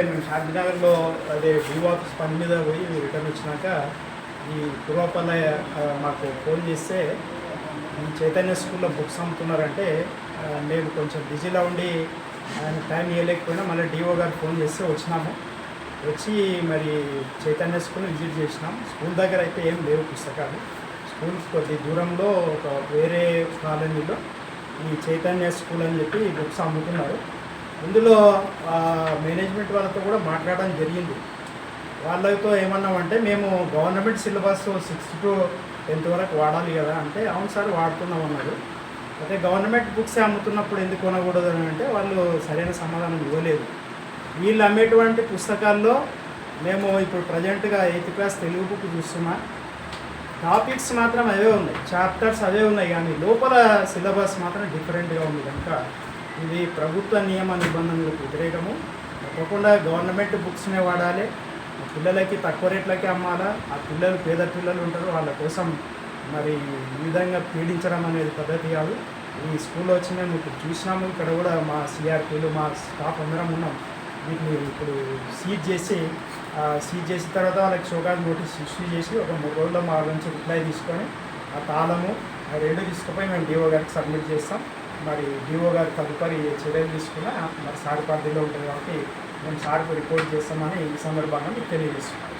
మేము శాంతినగర్లో అదే DO office పని మీద పోయి రిటర్న్ వచ్చినాక ఈ పూర్వపల్ల మాకు ఫోన్ చేస్తే ఈ చైతన్య స్కూల్లో బుక్స్ అమ్ముతున్నారంటే నేను కొంచెం బిజీలో ఉండి ఆయన టైం ఇవ్వలేకపోయినా మళ్ళీ డిఓ గారు ఫోన్ చేస్తే వచ్చినాము. వచ్చి మరి చైతన్య స్కూల్ విజిట్ చేసినాం. స్కూల్ దగ్గర అయితే ఏం లేవు పుస్తకాలు. స్కూల్ కొద్ది దూరంలో ఒక వేరే కాలనీలో ఈ చైతన్య స్కూల్ అని చెప్పి బుక్స్ అమ్ముతున్నారు. ఇందులో మేనేజ్మెంట్ వాళ్ళతో కూడా మాట్లాడడం జరిగింది. వాళ్ళతో ఏమన్నామంటే మేము government syllabus 6th to 10th వరకు వాడాలి కదా అంటే అవును సార్ వాడుతున్నాం అన్నారు. అయితే గవర్నమెంట్ బుక్స్ అమ్ముతున్నప్పుడు ఎందుకు కొనకూడదు అని అంటే వాళ్ళు సరైన సమాధానం ఇవ్వలేదు. వీళ్ళు అమ్మేటువంటి పుస్తకాల్లో మేము ఇప్పుడు ప్రజెంట్గా 8th క్లాస్ తెలుగు బుక్ చూస్తున్నా. టాపిక్స్ మాత్రం అవే ఉన్నాయి, చాప్టర్స్ అవే ఉన్నాయి, కానీ లోపల సిలబస్ మాత్రం డిఫరెంట్గా ఉంది. కనుక ఇది ప్రభుత్వ నియమ నిబంధనలకు వ్యతిరేకము. తప్పకుండా గవర్నమెంట్ బుక్స్నే వాడాలి. పిల్లలకి తక్కువ రేట్లకి అమ్మాలా. ఆ పిల్లలు పేద పిల్లలు ఉంటారు, వాళ్ళ కోసం మరి ఈ విధంగా పీడించడం అనేది పద్ధతి కాదు. ఈ స్కూల్లో వచ్చి మేము ఇప్పుడు చూసినాము. ఇక్కడ కూడా మా సిఆర్పీలు మా స్టాఫ్ అందరం ఉన్నాం. వీటిని ఇప్పుడు సీజ్ చేసిన తర్వాత వాళ్ళకి షోకాజ్ నోటీస్ ఇష్యూ చేసి ఒక 3 రోజుల్లో మా నుంచి రిప్లై తీసుకొని ఆ తాళము ఆ 2 తీసుకుపోయి మేము డిఓ గారికి సబ్మిట్ చేస్తాం. మరి డిఓ గారు తదుపరి చర్యలు తీసుకున్నా మరి సార్ పరిధిలో ఉంటుంది కాబట్టి మేము సార్కు రిపోర్ట్ చేస్తామని ఈ సందర్భంగా మీకు తెలియజేస్తున్నాం.